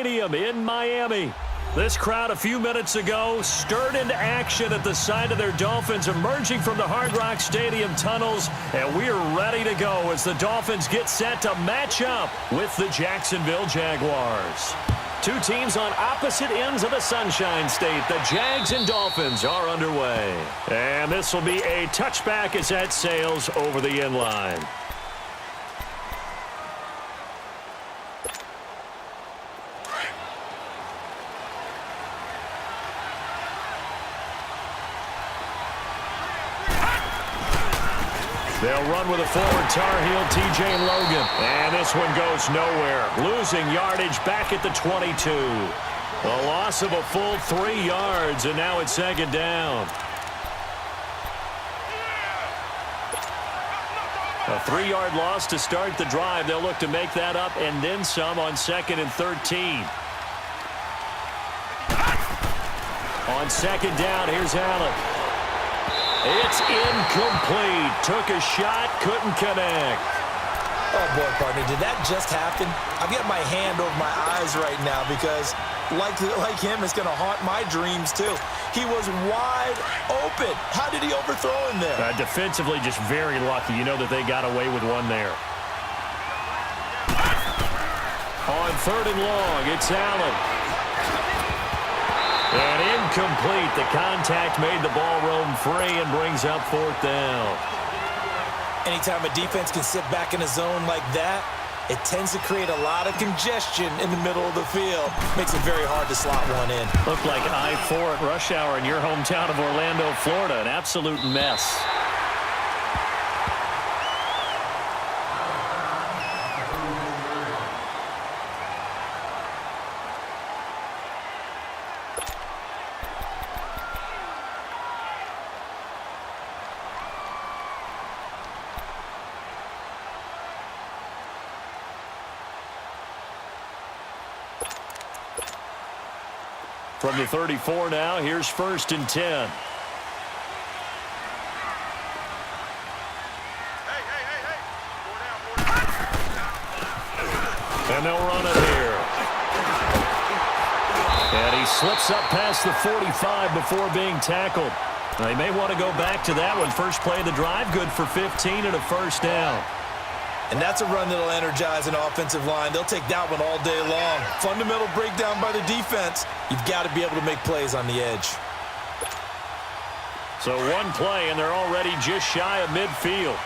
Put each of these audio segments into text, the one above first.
Stadium in Miami. This crowd a few minutes ago stirred into action at the sight of their Dolphins emerging from the Hard Rock Stadium tunnels, and we are ready to go as the Dolphins get set to match up with the Jacksonville Jaguars. Two teams on opposite ends of the Sunshine State. The Jags and Dolphins are underway. And this will be a touchback as that sails over the inline. They'll run with a forward Tar Heel, T.J. Logan. And this one goes nowhere. Losing yardage back at the 22. A loss of a full 3 yards, and now it's second down. A 3-yard loss to start the drive. They'll look to make that up and then some on 2nd and 13. On second down, here's Allen. It's incomplete. Took a shot, couldn't connect. Oh, boy, partner, did that just happen? I've got my hand over my eyes right now because, like him, it's going to haunt my dreams, too. He was wide open. How did he overthrow him there? Defensively, just very lucky. You know that they got away with one there. On 3rd and long, it's Allen. And incomplete. The contact made the ball roam free and brings up 4th down. Anytime a defense can sit back in a zone like that, it tends to create a lot of congestion in the middle of the field. Makes it very hard to slot one in. Looked like I-4 at rush hour in your hometown of Orlando, Florida. An absolute mess. From the 34 now, here's 1st and 10. And they'll run it here. And he slips up past the 45 before being tackled. They may want to go back to that one. First play of the drive, good for 15 and a 1st down. And that's a run that'll energize an offensive line. They'll take that one all day long. Fundamental breakdown by the defense. You've got to be able to make plays on the edge. So one play, and they're already just shy of midfield.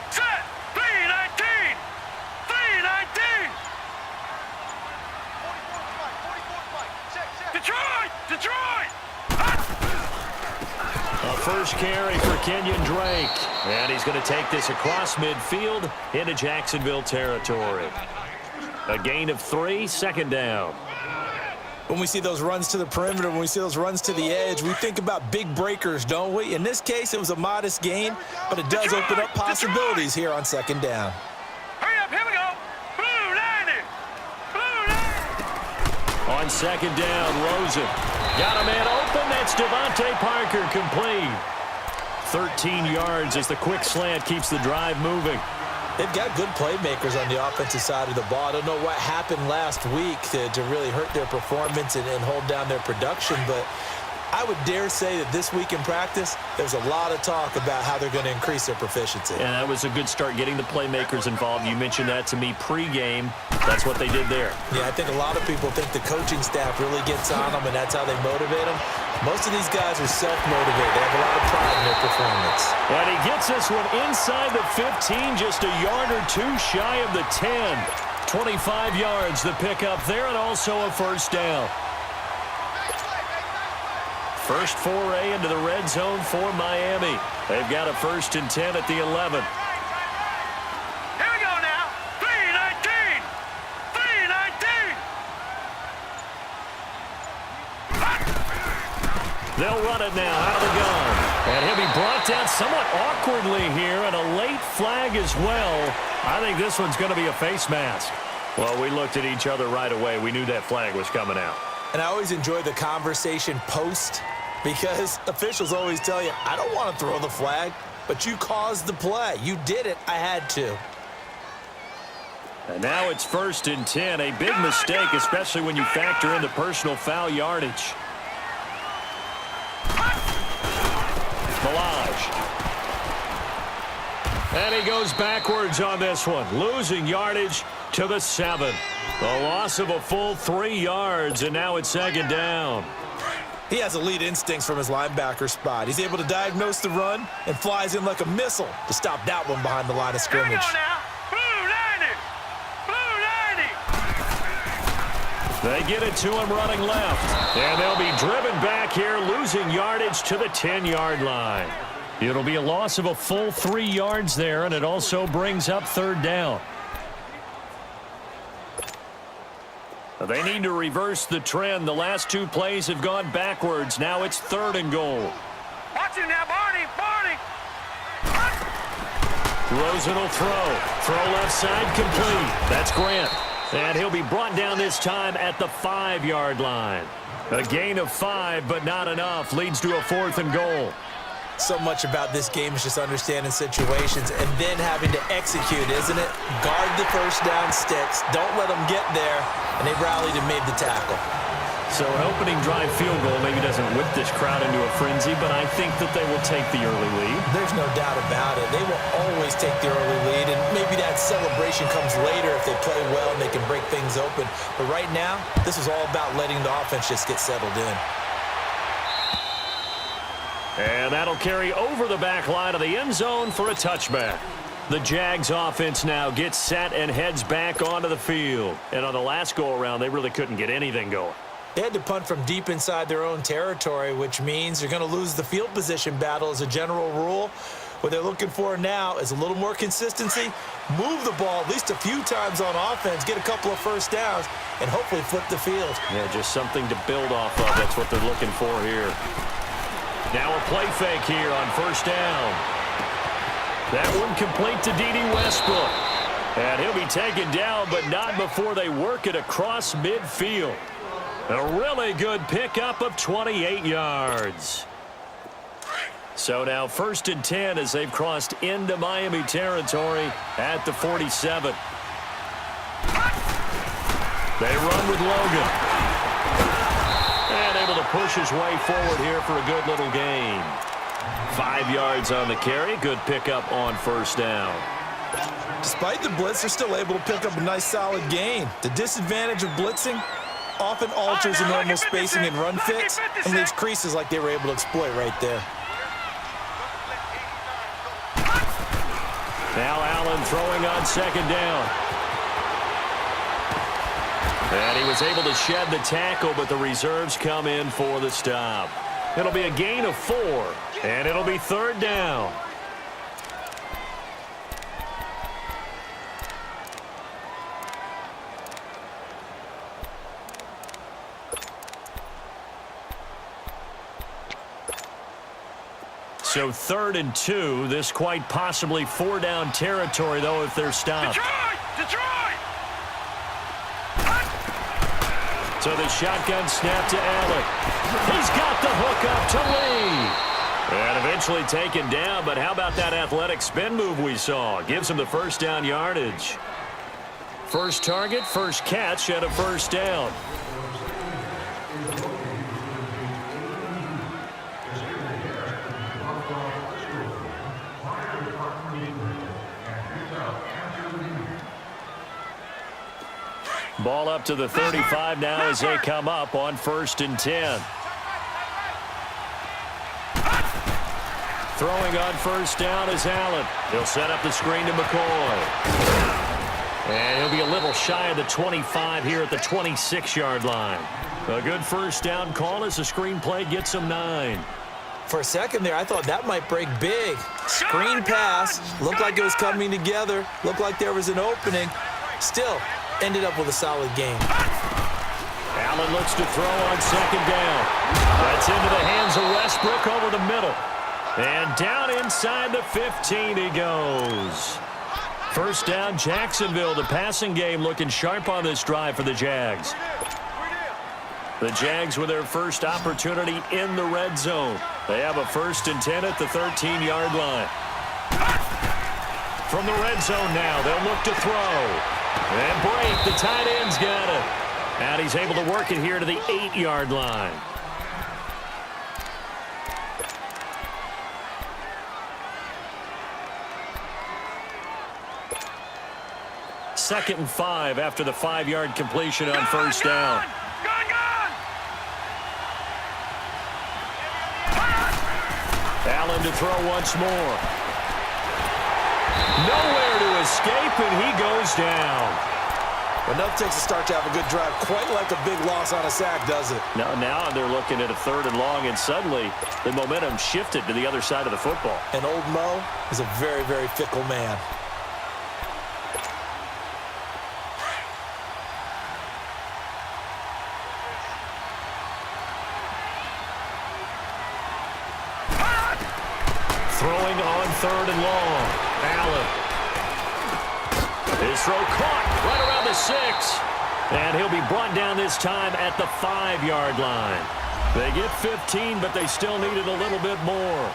Set! 3-19! 3-19! Detroit! Detroit! A first carry for Kenyon Drake. And he's going to take this across midfield into Jacksonville territory. A gain of 3, 2nd down. When we see those runs to the perimeter, when we see those runs to the edge, we think about big breakers, don't we? In this case, it was a modest gain, but it does open up possibilities here on 2nd down. Hurry up, here we go! Blue 90! Blue 90! On 2nd down, Rosen. Got a man open. That's Devontae Parker, complete. 13 yards as the quick slant keeps the drive moving. They've got good playmakers on the offensive side of the ball. I don't know what happened last week to really hurt their performance and hold down their production, but I would dare say that this week in practice, there's a lot of talk about how they're going to increase their proficiency. And that was a good start getting the playmakers involved. You mentioned that to me pregame. That's what they did there. Yeah, I think a lot of people think the coaching staff really gets on them, and that's how they motivate them. Most of these guys are self-motivated. They have a lot of pride in their performance. And he gets this one inside the 15, just a yard or two shy of the 10. 25 yards the pickup there, and also a 1st down. First foray into the red zone for Miami. They've got a 1st and 10 at the 11. Here we go now! 3-19! 3-19! They'll run it now out of the gun. And he'll be brought down somewhat awkwardly here, and a late flag as well. I think this one's going to be a face mask. Well, we looked at each other right away. We knew that flag was coming out. And I always enjoy the conversation post, because officials always tell you, I don't want to throw the flag, but you caused the play. You did it. I had to. And now it's 1st and 10. A big mistake, especially when you factor in the personal foul yardage. And he goes backwards on this one, losing yardage to the 7. A loss of a full 3 yards, and now it's 2nd down. He has elite instincts from his linebacker spot. He's able to diagnose the run and flies in like a missile to stop that one behind the line of Here we scrimmage. go now. Blue 90. Blue 90. They get it to him running left. And they'll be driven back here, losing yardage to the 10-yard line. It'll be a loss of a full 3 yards there, and it also brings up 3rd down. They need to reverse the trend. The last 2 plays have gone backwards. Now it's 3rd and goal. Watch him now, Barney. Barney. Rosen will throw. Throw left side complete. That's Grant. And he'll be brought down this time at the 5-yard line. A gain of 5, but not enough. Leads to a 4th and goal. So much about this game is just understanding situations and then having to execute, isn't it? Guard the first down sticks. Don't let them get there. And they rallied and made the tackle. So an opening drive field goal maybe doesn't whip this crowd into a frenzy, but I think that they will take the early lead. There's no doubt about it. They will always take the early lead, and maybe that celebration comes later if they play well and they can break things open. But right now, this is all about letting the offense just get settled in. And that'll carry over the back line of the end zone for a touchback. The Jags offense now gets set and heads back onto the field. And on the last go-around, they really couldn't get anything going. They had to punt from deep inside their own territory, which means they're going to lose the field position battle as a general rule. What they're looking for now is a little more consistency, move the ball at least a few times on offense, get a couple of first downs, and hopefully flip the field. Yeah, just something to build off of. That's what they're looking for here. Now a play fake here on 1st down. That one complete to D.D. Westbrook. And he'll be taken down, but not before they work it across midfield. A really good pickup of 28 yards. So now 1st and 10 as they've crossed into Miami territory at the 47. They run with Logan. And able to push his way forward here for a good little gain. 5 yards on the carry. Good pickup on 1st down. Despite the blitz, they're still able to pick up a nice solid gain. The disadvantage of blitzing often alters the normal spacing and run fits and leaves creases like they were able to exploit right there. Now Allen throwing on 2nd down. And he was able to shed the tackle, but the reserves come in for the stop. It'll be a gain of 4, and it'll be 3rd down. So 3rd and 2. This quite possibly 4-down territory, though, if they're stopped. Detroit! So the shotgun snap to Allen. He's got the hook up to Lee. And eventually taken down, but how about that athletic spin move we saw? Gives him the 1st down yardage. First target, first catch, and a 1st down. Ball up to the 35 now as they come up on 1st and 10. Throwing on 1st down is Allen. He'll set up the screen to McCoy. And he'll be a little shy of the 25 here at the 26-yard line. A good 1st down call as the screen play gets him 9. For a second there, I thought that might break big. Screen pass, looked like it was coming together, looked like there was an opening. Still, ended up with a solid game. Allen looks to throw on 2nd down. That's into the hands of Westbrook over the middle. And down inside the 15 he goes. 1st down, Jacksonville. The passing game looking sharp on this drive for the Jags. The Jags with their first opportunity in the red zone. They have a 1st and 10 at the 13-yard line. From the red zone now, they'll look to throw. And break, the tight end's got it. And he's able to work it here to the 8-yard line. Second and 5 after the 5-yard completion on first down. Allen to throw once more. Nowhere to escape, and he goes down. Enough takes to start to have a good drive. Quite like a big loss on a sack, does it? Now they're looking at a 3rd and long, and suddenly the momentum shifted to the other side of the football. And old Mo is a very, very fickle man. Throwing on 3rd and long. Allen. His throw caught right around the 6. And he'll be brought down this time at the 5-yard line. They get 15, but they still needed a little bit more.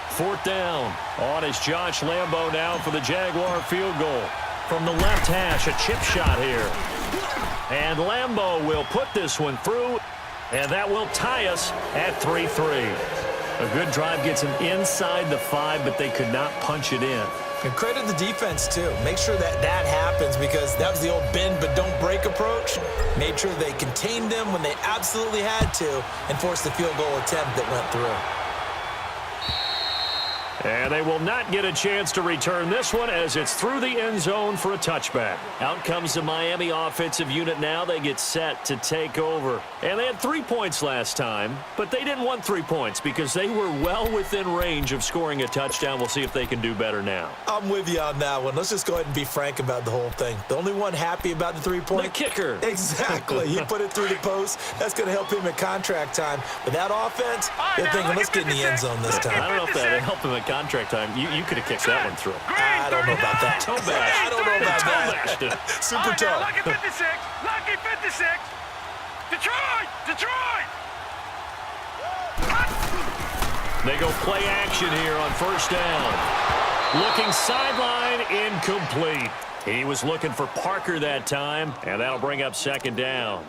4th down. On is Josh Lambo now for the Jaguar field goal. From the left hash, a chip shot here. And Lambo will put this one through, and that will tie us at 3-3. A good drive gets him inside the 5, but they could not punch it in. And credit the defense, too. Make sure that happens, because that was the old bend but don't break approach. Made sure they contained them when they absolutely had to and forced the field goal attempt that went through. And they will not get a chance to return this one as it's through the end zone for a touchback. Out comes the Miami offensive unit now. They get set to take over. And they had 3 points last time, but they didn't want 3 points because they were well within range of scoring a touchdown. We'll see if they can do better now. I'm with you on that one. Let's just go ahead and be frank about the whole thing. The only one happy about the 3-point? The kicker. Exactly. He put it through the post. That's going to help him at contract time. But that offense, they're thinking, let's get in the end zone this time. I don't know if that helped him at contract time. You could have kicked that one through. I don't know about that. Toe bash. I don't know about that. Super toe. Lucky 56. Lucky 56. Detroit. Detroit. They go play action here on first down. Looking sideline, incomplete. He was looking for Parker that time, and that'll bring up 2nd down.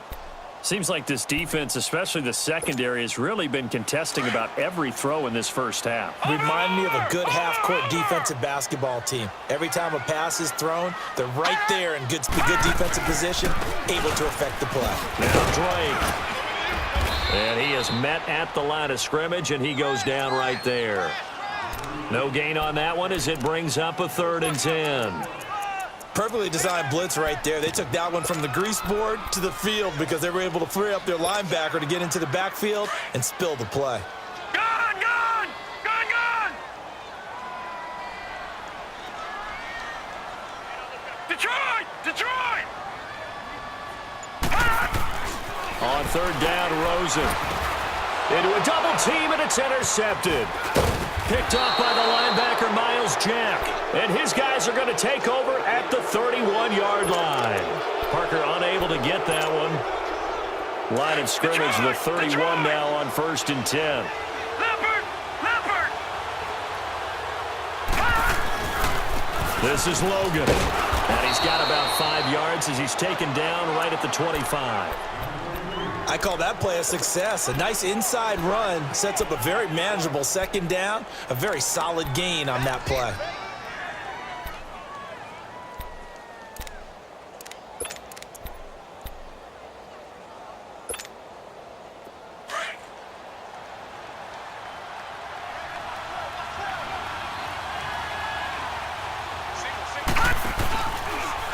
Seems like this defense, especially the secondary, has really been contesting about every throw in this first half. Remind me of a good half-court defensive basketball team. Every time a pass is thrown, they're right there in good defensive position, able to affect the play. Now Drake. And he is met at the line of scrimmage, and he goes down right there. No gain on that one as it brings up a 3rd and 10. Perfectly designed blitz right there. They took that one from the grease board to the field because they were able to free up their linebacker to get into the backfield and spill the play. Gone. Detroit. On 3rd down, Rosen. Into a double team, and it's intercepted. Picked up by the linebacker, Miles Jack. And his guys are going to take over at the 31-yard line. Parker unable to get that one. Line of scrimmage, the 31 now on 1st and 10. Leopard. This is Logan. And he's got about 5 yards as he's taken down right at the 25. I call that play a success. A nice inside run sets up a very manageable 2nd down. A very solid gain on that play.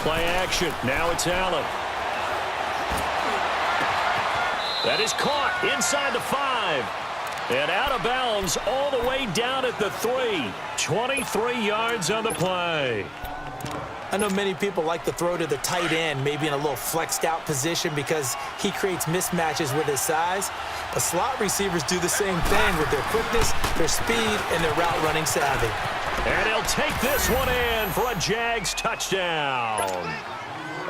Play action. Now it's Allen. That is caught inside the 5. And out of bounds all the way down at the 3. 23 yards on the play. I know many people like to throw to the tight end, maybe in a little flexed out position because he creates mismatches with his size. But slot receivers do the same thing with their quickness, their speed, and their route running savvy. And he'll take this one in for a Jags touchdown.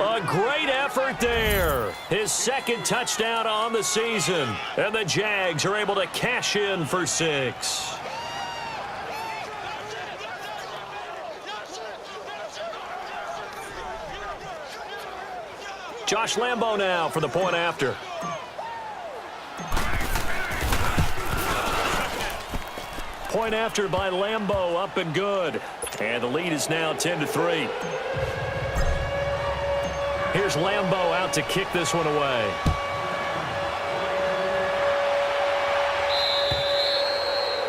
A great effort there. His 2nd touchdown on the season. And the Jags are able to cash in for 6. Josh Lambo now for the point after. Point after by Lambo, up and good. And the lead is now 10-3. Here's Lambo out to kick this one away.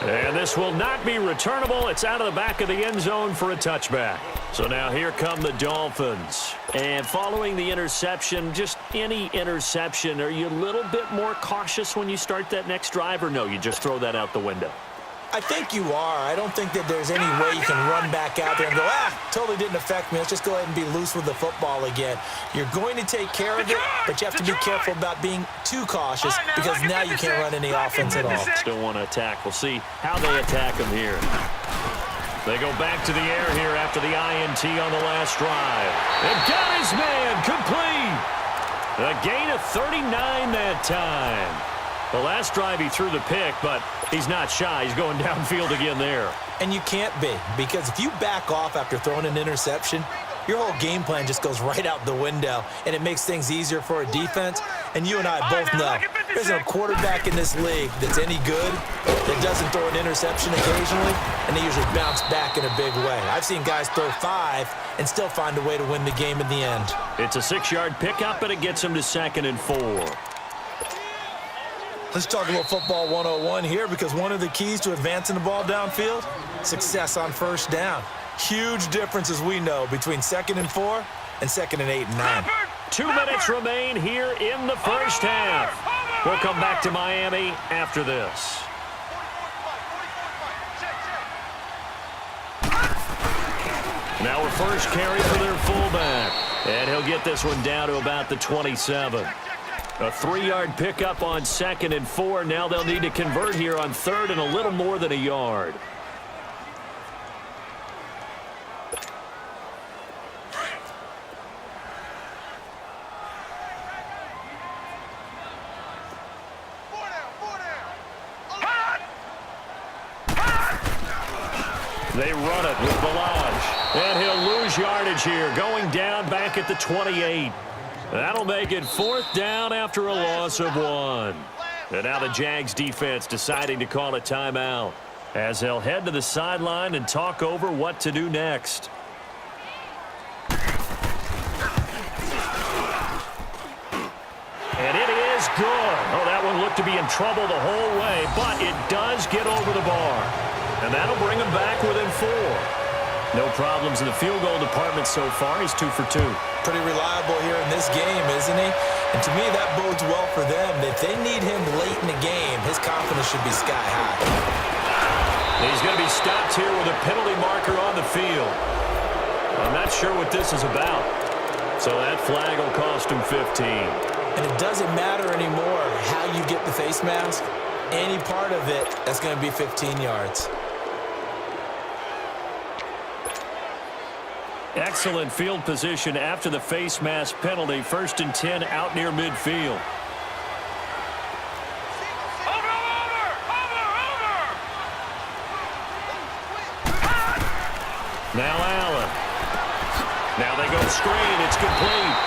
And this will not be returnable. It's out of the back of the end zone for a touchback. So now here come the Dolphins. And following the interception, just any interception, are you a little bit more cautious when you start that next drive, or no, you just throw that out the window? I think you are. I don't think that there's any way you can run back out there and go, totally didn't affect me. Let's just go ahead and be loose with the football again. You're going to take care of it, but you have to be careful about being too cautious because now you can't run any offense at all. Still want to attack. We'll see how they attack him here. They go back to the air here after the INT on the last drive. And got his man complete. A gain of 39 that time. The last drive he threw the pick, but he's not shy. He's going downfield again there. And you can't be, because if you back off after throwing an interception, your whole game plan just goes right out the window, and it makes things easier for a defense. And you and I both know there's a quarterback in this league that's any good that doesn't throw an interception occasionally, and they usually bounce back in a big way. I've seen guys throw 5 and still find a way to win the game in the end. It's a 6-yard pickup, but it gets him to 2nd and 4. Let's talk a little football 101 here, because one of the keys to advancing the ball downfield, success on first down. Huge difference, as we know, between 2nd and 4 and 2nd and 8 and 9. 2 minutes remain here in the first half. We'll come back to Miami after this. Now a first carry for their fullback. And he'll get this one down to about the 27. A 3-yard pickup on 2nd and 4. Now they'll need to convert here on 3rd and a little more than a yard. They run it with Balaj. And he'll lose yardage here, going down back at the 28. That'll make it 4th down after a loss of 1. And now the Jags defense deciding to call a timeout as they'll head to the sideline and talk over what to do next. And it is good. Oh, that one looked to be in trouble the whole way, but it does get over the bar. And that'll bring him back within 4. No problems in the field goal department so far. He's 2 for 2. Pretty reliable here in this game, isn't he? And to me, that bodes well for them. If they need him late in the game, his confidence should be sky high. He's going to be stopped here with a penalty marker on the field. I'm not sure what this is about. So that flag will cost him 15. And it doesn't matter anymore how you get the face mask. Any part of it, that's going to be 15 yards. Excellent field position after the face mask penalty. 1st and 10 out near midfield. Now Allen. Now they go screen. It's complete.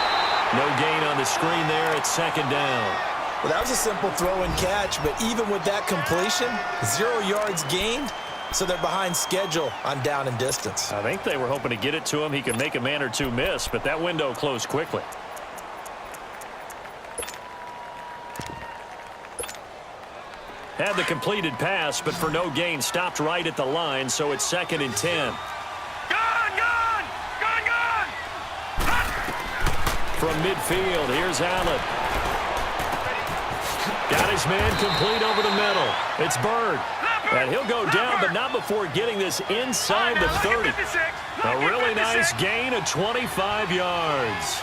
No gain on the screen there. It's 2nd down. Well, that was a simple throw and catch, but even with that completion, 0 yards gained. So they're behind schedule on down and distance. I think they were hoping to get it to him. He could make a man or two miss, but that window closed quickly. Had the completed pass, but for no gain, stopped right at the line, so it's 2nd and 10. Gone! From midfield, here's Allen. Got his man complete over the middle. It's Bird. And he'll go down, but not before getting this inside the 30. A really nice gain of 25 yards.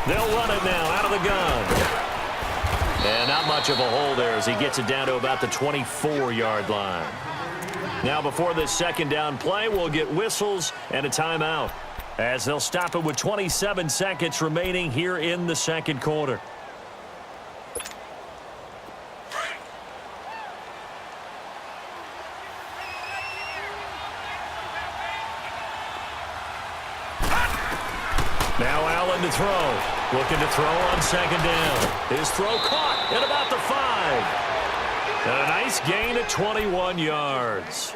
They'll run it now out of the gun. And not much of a hole there as he gets it down to about the 24-yard line. Now before this 2nd down play, we'll get whistles and a timeout as they'll stop it with 27 seconds remaining here in the 2nd quarter. Now Allen to throw. Looking to throw on second down. His throw caught at about the 5. And a nice gain of 21 yards.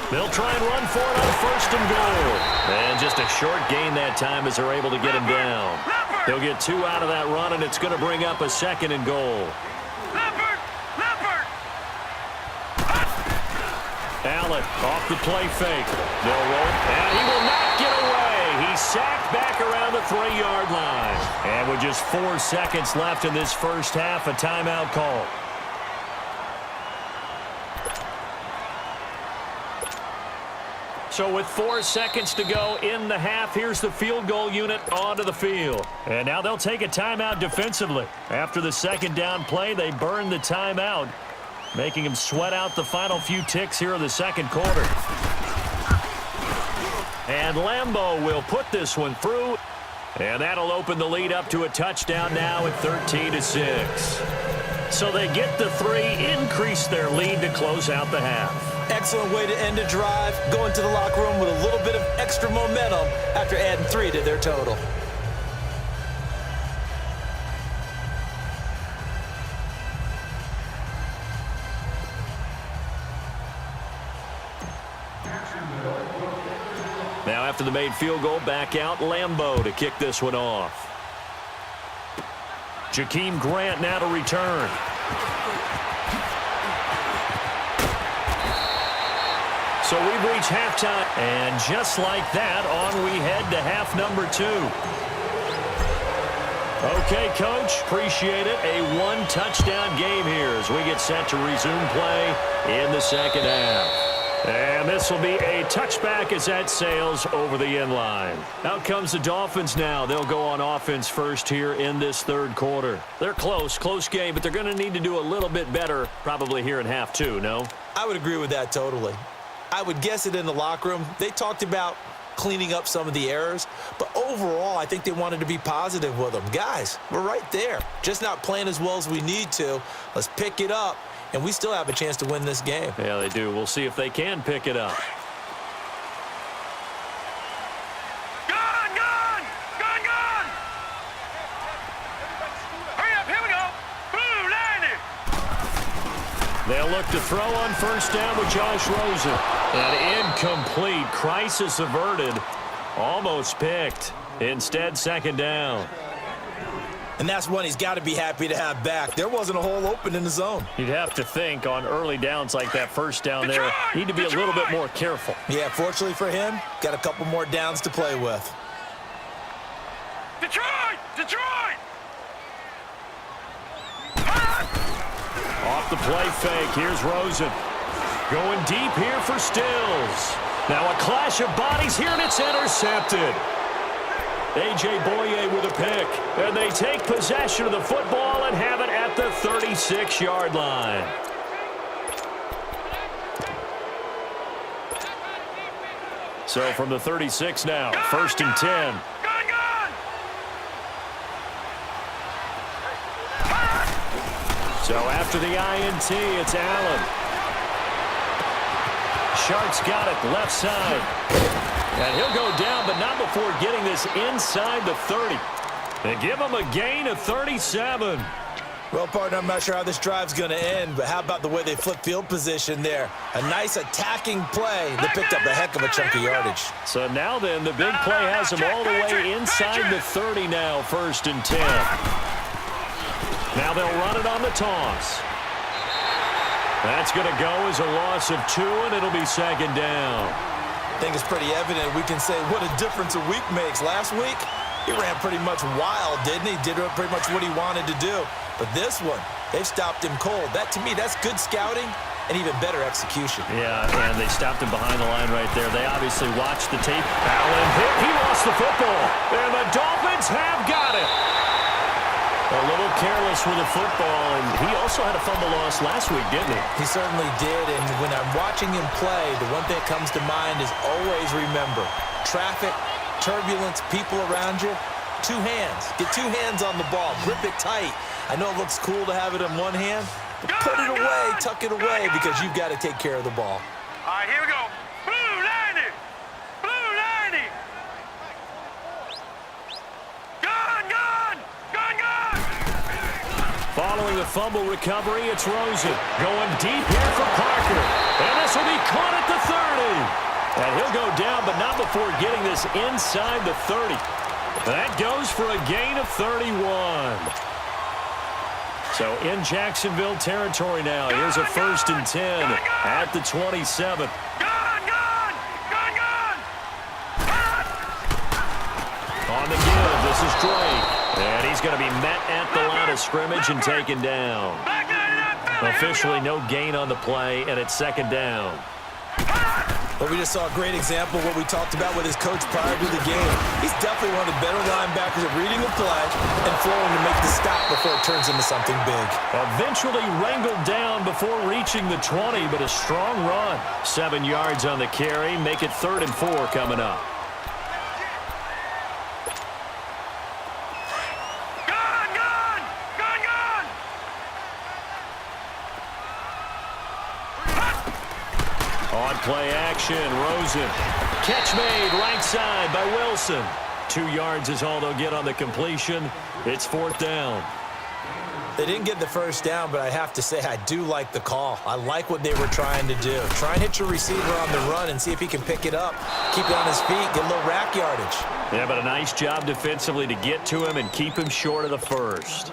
They'll try and run for it on first and goal. And just a short gain that time as they're able to get him down. They'll get 2 out of that run, and it's going to bring up a second and goal. Allen off the play fake. They'll roll, and he will not get away. He's sacked back around the 3-yard line. And with just 4 seconds left in this first half, a timeout call. So with 4 seconds to go in the half, here's the field goal unit onto the field. And now they'll take a timeout defensively. After the second down play, they burn the timeout, making them sweat out the final few ticks here in the second quarter. And Lambeau will put this one through. And that'll open the lead up to a touchdown now at 13-6. So they get the 3, increase their lead to close out the half. Excellent way to end a drive, going to the locker room with a little bit of extra momentum after adding 3 to their total. Now after the made field goal, back out Lambeau to kick this one off. Jakeem Grant now to return. So we've reached halftime, and just like that, on we head to half number 2. Okay, Coach, appreciate it. A 1-touchdown game here as we get set to resume play in the second half. And this will be a touchback as that sails over the end line. Out comes the Dolphins now. They'll go on offense first here in this third quarter. They're close game, but they're going to need to do a little bit better probably here in half 2, no? I would agree with that totally. I would guess it in the locker room. They talked about cleaning up some of the errors, but overall, I think they wanted to be positive with them. Guys, we're right there. Just not playing as well as we need to. Let's pick it up, and we still have a chance to win this game. Yeah, they do. We'll see if they can pick it up. They'll look to throw on first down with Josh Rosen. An incomplete. Crisis averted. Almost picked. Instead, second down. And that's one he's got to be happy to have back. There wasn't a hole open in the zone. You'd have to think on early downs like that first down there, need to be a little bit more careful. Yeah, fortunately for him, got a couple more downs to play with. Detroit! Off the play fake, here's Rosen. Going deep here for Stills. Now a clash of bodies here, and it's intercepted. A.J. Boye with a pick. And they take possession of the football and have it at the 36-yard line. So from the 36 now, first and 10. So after the INT, it's Allen. Shark's got it, left side. And he'll go down, but not before getting this inside the 30. They give him a gain of 37. Well, partner, I'm not sure how this drive's going to end, but how about the way they flip field position there? A nice attacking play that picked up a heck of a chunk of yardage. So now then, the big play has him all the way inside the 30 now, first and 10. Now they'll run it on the toss. That's going to go as a loss of 2, and it'll be second down. I think it's pretty evident we can say what a difference a week makes. Last week, he ran pretty much wild, didn't he? Did pretty much what he wanted to do. But this one, they've stopped him cold. That, to me, that's good scouting and even better execution. Yeah, and they stopped him behind the line right there. They obviously watched the tape. Allen hit. He lost the football. And the Dolphins have got it. A little careless with the football, and he also had a fumble loss last week, didn't he? He certainly did, and when I'm watching him play, the one thing that comes to mind is always remember, traffic, turbulence, people around you, two hands. Get two hands on the ball. Grip it tight. I know it looks cool to have it in one hand, but put it away, tuck it away, because you've got to take care of the ball. All right, here we go. Blue 90. Blue 90. Gun, gun. Gun, gun. Following the fumble recovery, it's Rosen. Going deep here for Parker. And this will be caught at the 30. And he'll go down, but not before getting this inside the 30. That goes for a gain of 31. So in Jacksonville territory now. Here's a 1st and 10 at the 27. Gun, gun. Gun, gun. On the give, this is Drake. And he's going to be met at the line of scrimmage and taken down. Back out of that field. Officially no gain on the play, and it's 2nd down. Well, we just saw a great example of what we talked about with his coach prior to the game. He's definitely one of the better linebackers at reading the play and flowing to make the stop before it turns into something big. Eventually wrangled down before reaching the 20, but a strong run. 7 yards on the carry. Make it 3rd and 4 coming up. Gun, gun. Gun, gun. On play action, Rosen. Catch made right side by Wilson. 2 yards is all they'll get on the completion. It's 4th down. They didn't get the first down, but I have to say I do like the call. I like what they were trying to do. Try and hit your receiver on the run and see if he can pick it up. Keep it on his feet, get a little rack yardage. Yeah, but a nice job defensively to get to him and keep him short of the first.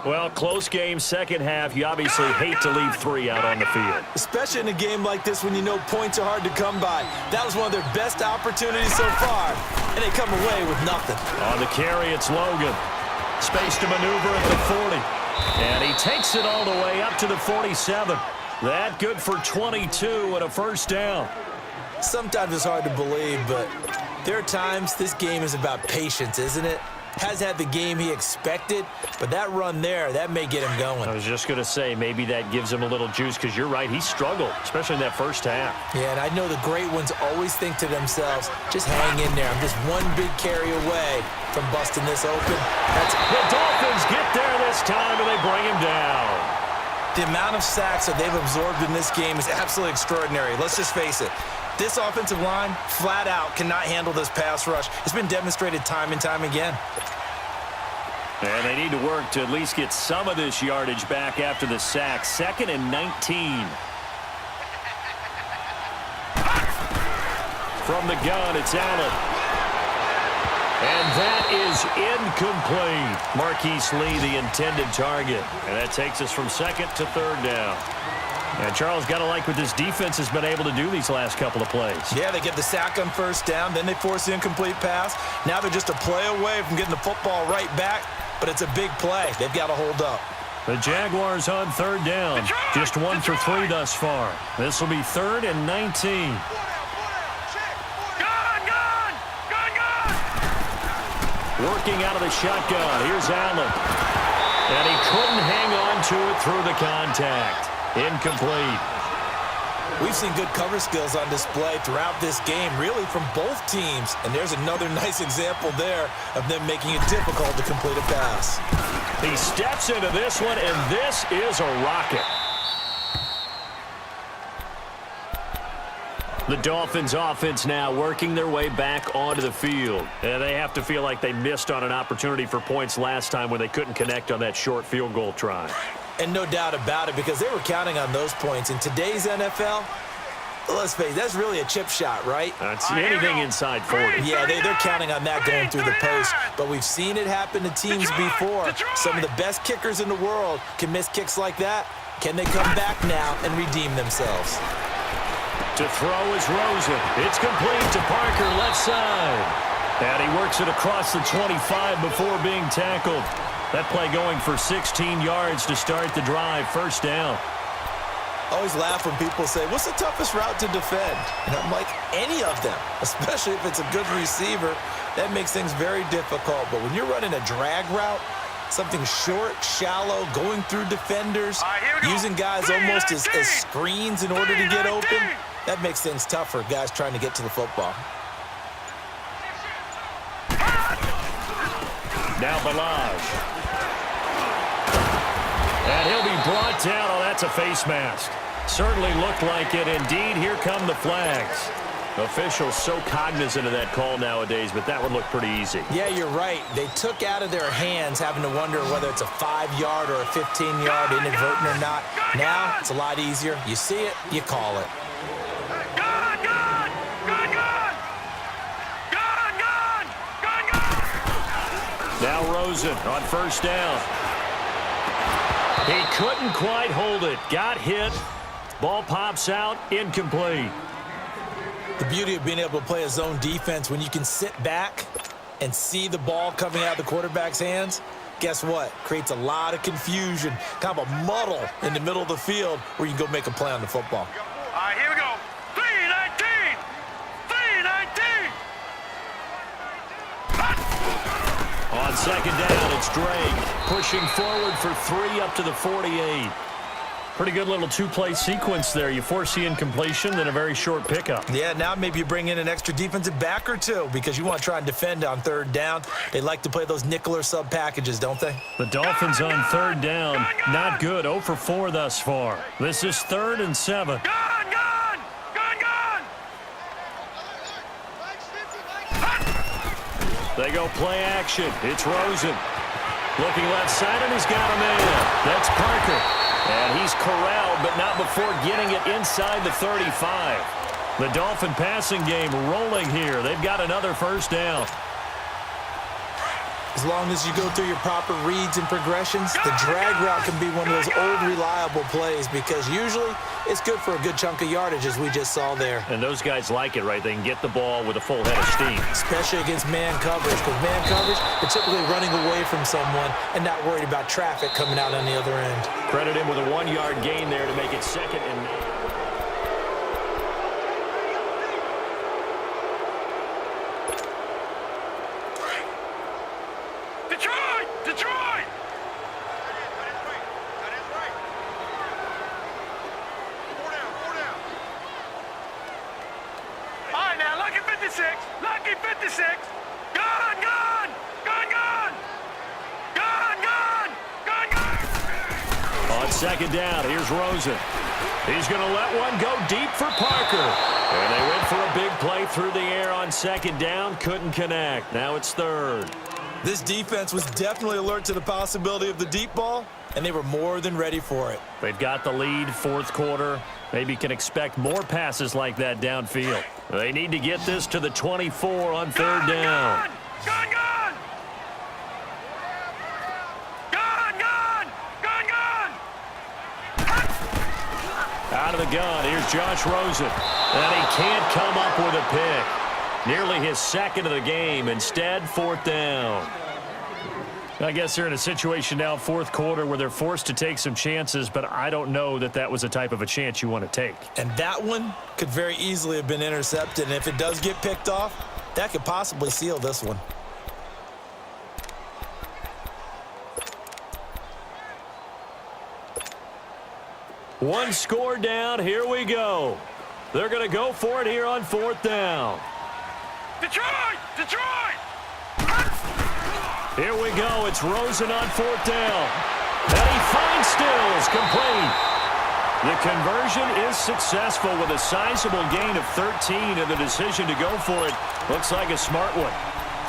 Well, close game, second half. You obviously hate to leave 3 out on the field. Especially in a game like this when you know points are hard to come by. That was one of their best opportunities so far, and they come away with nothing. On the carry, it's Logan. Space to maneuver at the 40. And he takes it all the way up to the 47. That good for 22 and a 1st down. Sometimes it's hard to believe, but there are times this game is about patience, isn't it? Has had the game he expected, but that run there, that may get him going. I was just going to say, maybe that gives him a little juice, because you're right, he struggled, especially in that first half. Yeah, and I know the great ones always think to themselves, just hang in there. I'm just one big carry away from busting this open. The Dolphins get there this time, and they bring him down. The amount of sacks that they've absorbed in this game is absolutely extraordinary. Let's just face it. This offensive line, flat out, cannot handle this pass rush. It's been demonstrated time and time again. And they need to work to at least get some of this yardage back after the sack. 2nd and 19. From the gun, it's Allen. And that is incomplete. Marquise Lee, the intended target. And that takes us from 2nd to 3rd down. And Charles, got to like what this defense has been able to do these last couple of plays. Yeah, they get the sack on 1st down, then they force the incomplete pass. Now they're just a play away from getting the football right back, but it's a big play. They've got to hold up. The Jaguars on 3rd down. Just 1 for 3 thus far. This will be 3rd and 19. Gun, gun. Gun, gun. Working out of the shotgun. Here's Allen. And he couldn't hang on to it through the contact. Incomplete. We've seen good cover skills on display throughout this game, really from both teams. And there's another nice example there of them making it difficult to complete a pass. He steps into this one, and this is a rocket. The Dolphins offense now working their way back onto the field. And they have to feel like they missed on an opportunity for points last time when they couldn't connect on that short field goal try. And no doubt about it, because they were counting on those points. In today's NFL, let's face it, that's really a chip shot, right? That's anything inside 40. Yeah, they're counting on that going through the post. But we've seen it happen to teams before. Some of the best kickers in the world can miss kicks like that. Can they come back now and redeem themselves? To throw is Rosen. It's complete to Parker, left side. And he works it across the 25 before being tackled. That play going for 16 yards to start the drive. 1st down. I always laugh when people say, what's the toughest route to defend? And I'm like, any of them, especially if it's a good receiver. That makes things very difficult. But when you're running a drag route, Something short, shallow, going through defenders, Here we go. using guys almost as screens in order to get open. That makes things tough for guys trying to get to the football. Now Balaj. And he'll be brought down. Oh, that's a face mask. Certainly looked like it. Indeed, here come the flags. Officials so cognizant of that call nowadays, but that would look pretty easy. Yeah, you're right. They took out of their hands having to wonder whether it's a 5-yard or a 15-yard inadvertent or not. Now, it's a lot easier. You see it, you call it. Gun, gun! Gun, gun! Gun, gun! Gun, gun! Now Rosen on first down. He couldn't quite hold it. Got hit. Ball pops out, incomplete. The beauty of being able to play a zone defense when you can sit back and see the ball coming out of the quarterback's hands, guess what? Creates a lot of confusion, kind of a muddle in the middle of the field where you can go make a play on the football. Here we go. 3-19! 3-19! On second down, it's Drake pushing forward for 3 up to the 48. Pretty good little two-play sequence there. You force the incompletion, then a very short pickup. Yeah, now maybe you bring in an extra defensive back or two because you want to try and defend on third down. They like to play those nickel or sub packages, don't they? The Dolphins on third down. Not good. 0 for 4 thus far. This is 3rd and 7. Gun, gun! Gun, gun! They go play action. It's Rosen. Looking left side, and he's got a man. That's Parker. And he's corralled, but not before getting it inside the 35. The Dolphin passing game rolling here. They've got another first down. As long as you go through your proper reads and progressions, the drag route can be one of those old reliable plays because usually it's good for a good chunk of yardage, as we just saw there. And those guys like it, right? They can get the ball with a full head of steam. Especially against man coverage, because man coverage, they're typically running away from someone and not worried about traffic coming out on the other end. Credit him with a 1-yard gain there to make it 2nd and 9. Detroit! Detroit! All right, now, lucky 56. Lucky 56. Gun, gun! Gun, gun! Gun, gun! Gun, gun! On second down, here's Rosen. He's going to let one go deep for Parker. And they went for a big play through the air on second down. Couldn't connect. Now it's 3rd. This defense was definitely alert to the possibility of the deep ball, and they were more than ready for it. They've got the lead, 4th quarter. Maybe can expect more passes like that downfield. They need to get this to the 24 on 3rd down. Gun, gun! Gun, gun! Gun, gun! Out of the gun, here's Josh Rosen. And he can't come up with a pick. Nearly his 2nd of the game. Instead, 4th down. I guess they're in a situation now, 4th quarter, where they're forced to take some chances, but I don't know that that was the type of a chance you want to take. And that one could very easily have been intercepted, and if it does get picked off, that could possibly seal this one. One score down. Here we go. They're going to go for it here on 4th down. Detroit! Detroit! Here we go. It's Rosen on 4th down. And he finds Stills complete. The conversion is successful with a sizable gain of 13, and the decision to go for it looks like a smart one.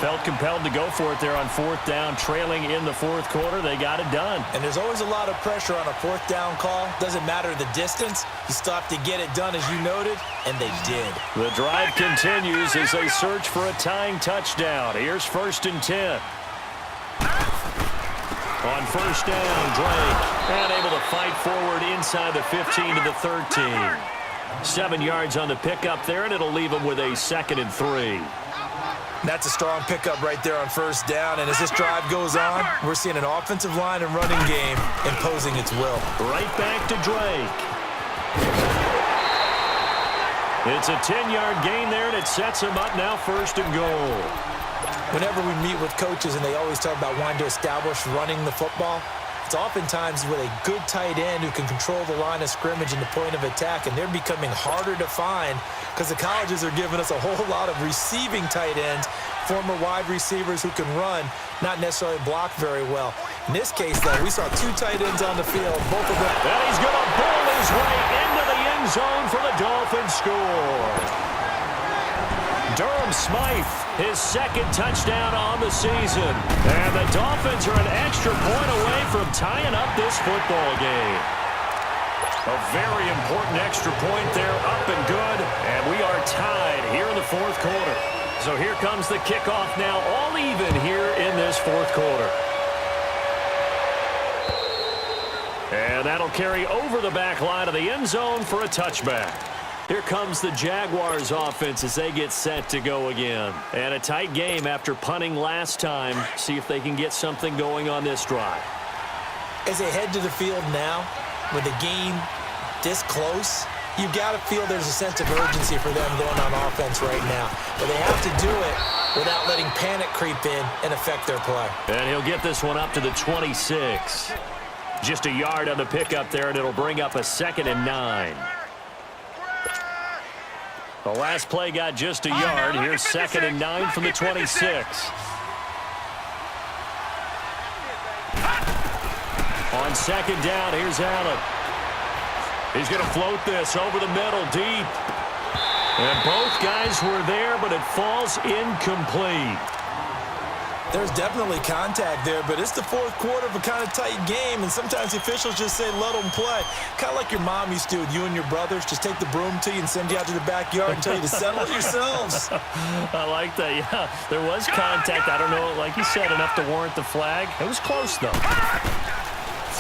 Felt compelled to go for it there on 4th down, trailing in the 4th quarter. They got it done. And there's always a lot of pressure on a 4th down call. Doesn't matter the distance. You still have to get it done, as you noted, and they did. The drive continues as they search for a tying touchdown. Here's 1st and 10. On 1st down, Drake, and able to fight forward inside the 15 to the 13. 7 yards on the pickup there, and it'll leave him with a 2nd and 3. That's a strong pickup right there on 1st down, and as this drive goes on, we're seeing an offensive line and running game imposing its will. Right back to Drake. It's a 10-yard gain there, and it sets him up now 1st and goal. Whenever we meet with coaches and they always talk about wanting to establish running the football, it's oftentimes with a good tight end who can control the line of scrimmage and the point of attack, and they're becoming harder to find because the colleges are giving us a whole lot of receiving tight ends, former wide receivers who can run, not necessarily block very well. In this case, though, we saw two tight ends on the field, both of them. And he's going to bowl his way into the end zone for the Dolphins score. Durham Smythe, his second touchdown on the season. And the Dolphins are an extra point away from tying up this football game. A very important extra point there, up and good. And we are tied here in the fourth quarter. So here comes the kickoff now, all even here in this fourth quarter. And that'll carry over the back line of the end zone for a touchback. Here comes the Jaguars offense as they get set to go again. And a tight game after punting last time. See if they can get something going on this drive. As they head to the field now, with the game this close, you've got to feel there's a sense of urgency for them going on offense right now. But they have to do it without letting panic creep in and affect their play. And he'll get this one up to the 26. Just a yard on the pickup there, and it'll bring up a 2nd and 9. The last play got just a yard. Here's 2nd and 9 from the 26. On second down, here's Allen. He's going to float this over the middle, deep. And both guys were there, but it falls incomplete. There's definitely contact there, but it's the fourth quarter of a kind of tight game, and sometimes the officials just say, let them play. Kind of like your mom used to do with you and your brothers. Just take the broom to you and send you out to the backyard and tell you to settle yourselves. I like that, yeah. There was contact. I don't know, like you said, enough to warrant the flag. It was close, though.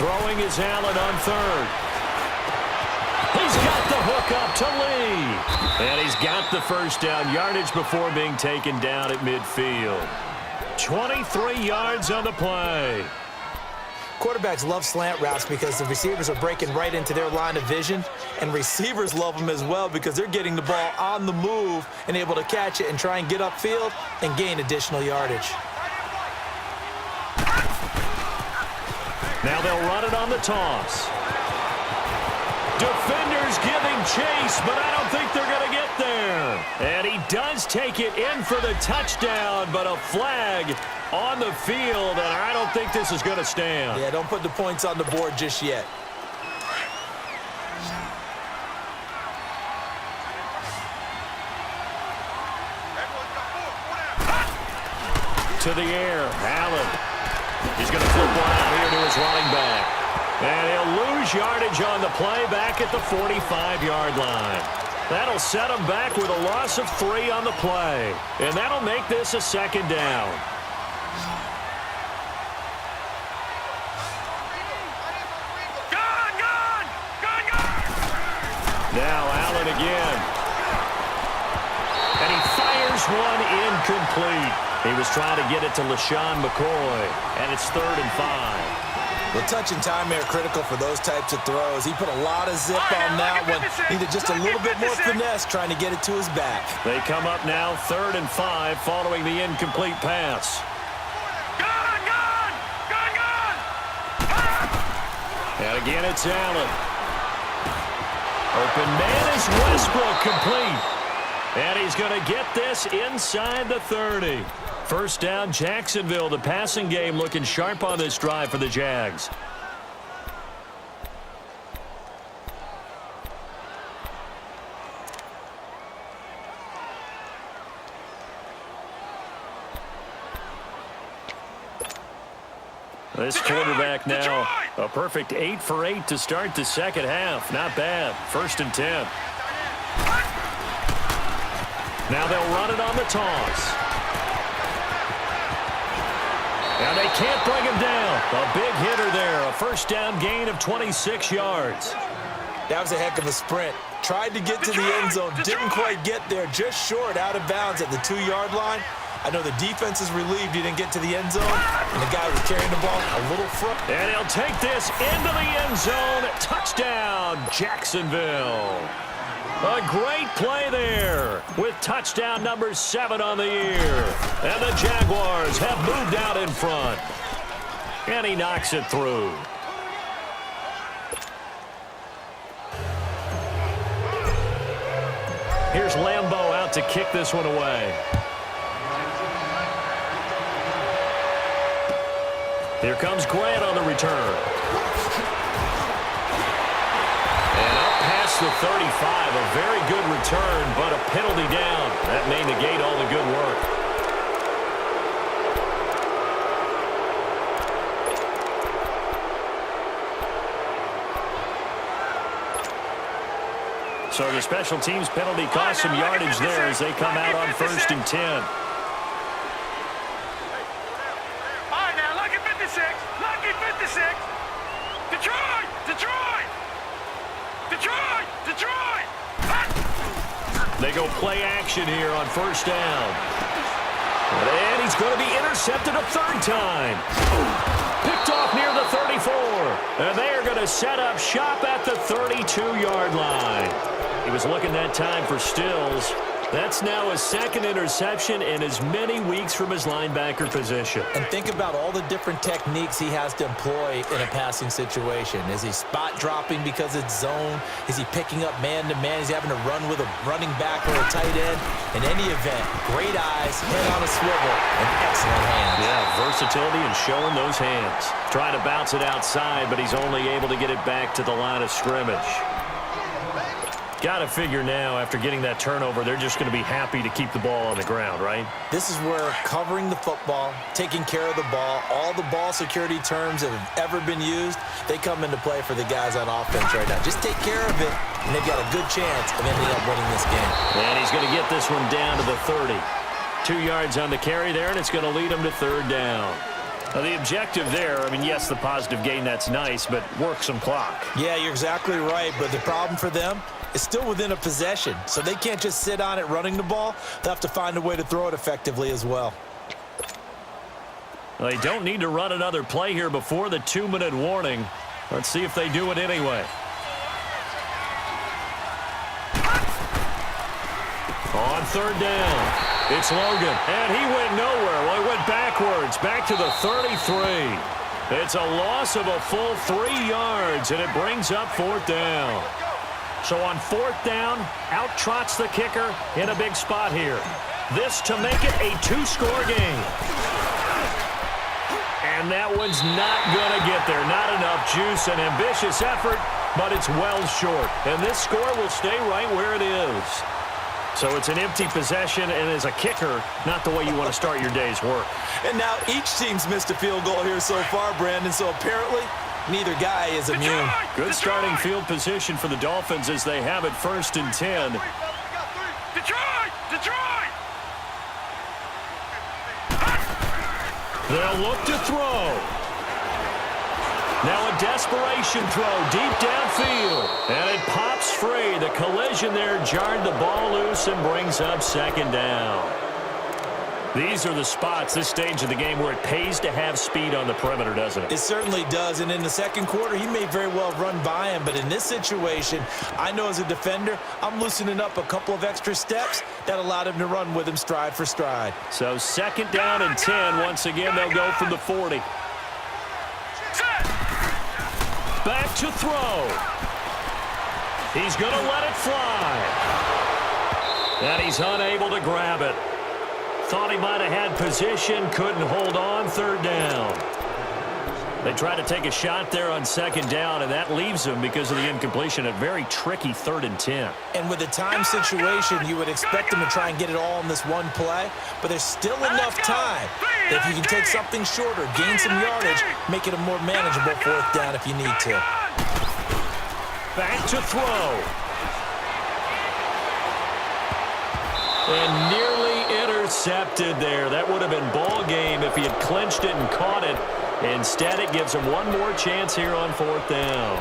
Throwing is Allen on third. He's got the hook up to Lee. And he's got the first down yardage before being taken down at midfield. 23 yards on the play. Quarterbacks love slant routes because the receivers are breaking right into their line of vision, and receivers love them as well because they're getting the ball on the move and able to catch it and try and get upfield and gain additional yardage. Now they'll run it on the toss. Defenders giving chase, but I don't think they're going to get there. And he does take it in for the touchdown, but a flag on the field, and I don't think this is going to stand. Yeah, don't put the points on the board just yet. To the air, Allen. He's going to flip one out here to his running back. And he'll lose yardage on the play back at the 45-yard line. That'll set him back with a loss of 3 on the play. And that'll make this a 2nd down. Gone! Now Allen again. And he fires one incomplete. He was trying to get it to LaShawn McCoy. And it's 3rd and 5. The touch and time are critical for those types of throws. He put a lot of zip on that one. Needed just a little bit more finesse trying to get it to his back. They come up now 3rd and 5 following the incomplete pass. Gone! And again it's Allen. Open man is Westbrook, complete. And he's going to get this inside the 30. First down, Jacksonville. The passing game looking sharp on this drive for the Jags. This quarterback now, a perfect 8 for 8 to start the second half. Not bad. 1st and 10. Now they'll run it on the toss. And they can't bring him down. A big hitter there. A first down gain of 26 yards. That was a heck of a sprint. Tried to get to the end zone. Didn't quite get there. Just short, out of bounds at the 2-yard line. I know the defense is relieved he didn't get to the end zone. And the guy was carrying the ball a little front. And he'll take this into the end zone. Touchdown, Jacksonville. A great play there with Touchdown number 7 on the year. And the Jaguars have moved out in front. And he knocks it through. Here's Lambeau out to kick this one away. Here comes Grant on the return. And up past the 35, a very good return, but a penalty down. That may negate all the good work. So the special teams penalty cost some yardage there as they come out on 1st and 10. All right, now, lucky 56. Lucky 56. Detroit! Detroit! Detroit! Detroit! They go play action here on 1st down. And he's going to be intercepted a 3rd time. Picked off near the 34. And they are going to set up shop at the 32-yard line. He was looking that time for Stills. That's now his 2nd interception in as many weeks from his linebacker position. And think about all the different techniques he has to employ in a passing situation. Is he spot dropping because it's zone? Is he picking up man-to-man? Is he having to run with a running back or a tight end? In any event, great eyes, head on a swivel, and excellent hands. Yeah, versatility and showing those hands. Trying to bounce it outside, but he's only able to get it back to the line of scrimmage. Got to figure now, after getting that turnover, they're just going to be happy to keep the ball on the ground, right? This is where covering the football, taking care of the ball, all the ball security terms that have ever been used, they come into play for the guys on offense right now. Just take care of it, and they've got a good chance of ending up winning this game. And he's going to get this one down to the 30. 2 yards on the carry there, and it's going to lead him to 3rd down. Now, the objective there, I mean, yes, the positive gain, that's nice, but work some clock. Yeah, you're exactly right, but the problem for them is still within a possession, so they can't just sit on it running the ball. They'll have to find a way to throw it effectively as well. Well, they don't need to run another play here before the 2-minute warning. Let's see if they do it anyway. On 3rd down, it's Logan, and he went nowhere. Well, he went backwards, back to the 33. It's a loss of a full 3 yards, and it brings up 4th down. So on 4th down, out trots the kicker in a big spot here. This to make it a 2-score game. And that one's not going to get there. Not enough juice, an ambitious effort, but it's well short. And this score will stay right where it is. So it's an empty possession, and as a kicker, not the way you want to start your day's work. And now each team's missed a field goal here so far, Brandon, so apparently neither guy is immune. Good starting field position for the Dolphins as they have it 1st and 10. Detroit! Detroit! They'll look to throw. Now a desperation throw deep downfield. And it pops free. The collision there jarred the ball loose and brings up 2nd down. These are the spots, this stage of the game, where it pays to have speed on the perimeter, doesn't it? It certainly does, and in the 2nd quarter, he may very well run by him, but in this situation, I know as a defender, I'm loosening up a couple of extra steps that allowed him to run with him stride for stride. So 2nd down and 10. Once again, they'll go from the 40. Back to throw. He's going to let it fly. And he's unable to grab it. Thought he might have had position, couldn't hold on. 3rd down. They try to take a shot there on 2nd down, and that leaves them, because of the incompletion, a very tricky 3rd and 10. And with the time situation, you would expect them to try and get it all in this one play, but there's still enough time that if you can take something shorter, gain some yardage, make it a more manageable 4th down if you need to. Back to throw. And nearly intercepted there. That would have been ball game if he had clinched it and caught it. Instead, it gives him one more chance here on 4th down.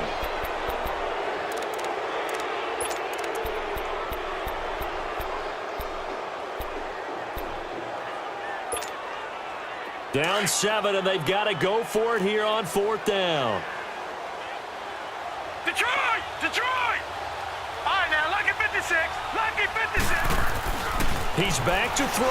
Down 7, and they've got to go for it here on 4th down. Detroit! Detroit! All right, now, lucky 56. Lucky 56. He's back to throw.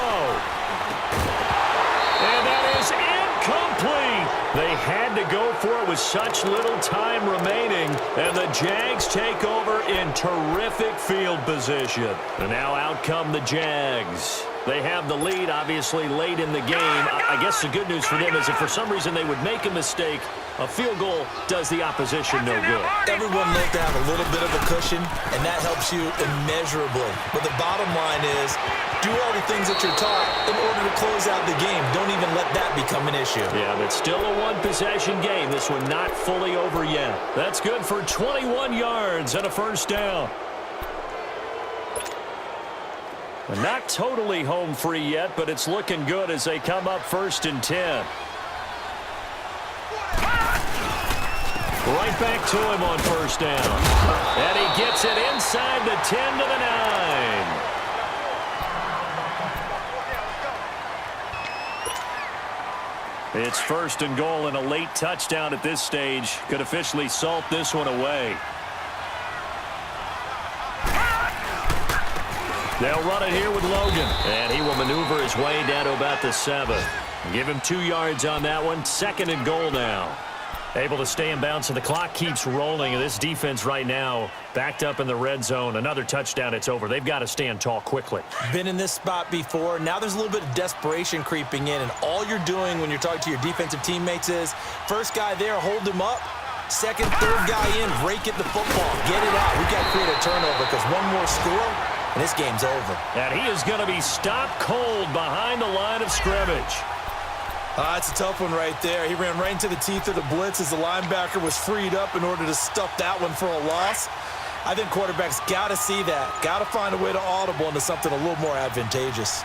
And that is incomplete. They had to go for it with such little time remaining, and the Jags take over in terrific field position. And now out come the Jags. They have the lead, obviously, late in the game. I guess the good news for them is if for some reason they would make a mistake, a field goal does the opposition no good. Everyone loves to have a little bit of a cushion, and that helps you immeasurably. But the bottom line is, do all the things that you're taught in order to close out the game. Don't even let that become an issue. Yeah, but still a one-possession game. This one not fully over yet. That's good for 21 yards and a first down. Not totally home free yet, but it's looking good as they come up 1st and 10. Right back to him on 1st down. And he gets it inside the 10 to the 9. It's 1st and goal, and a late touchdown at this stage could officially salt this one away. They'll run it here with Logan, and he will maneuver his way down to about the 7. Give him 2 yards on that one. 2nd and goal now. Able to stay in bounds, so the clock keeps rolling, and this defense right now backed up in the red zone. Another touchdown, it's over. They've got to stand tall quickly. Been in this spot before. Now there's a little bit of desperation creeping in, and all you're doing when you're talking to your defensive teammates is first guy there, hold him up. Second, third guy in, rake at the football. Get it out. We've got to create a turnover because one more score, and this game's over. And he is going to be stopped cold behind the line of scrimmage. That's a tough one right there. He ran right into the teeth of the blitz as the linebacker was freed up in order to stuff that one for a loss. I think quarterbacks got to see that. Got to find a way to audible into something a little more advantageous.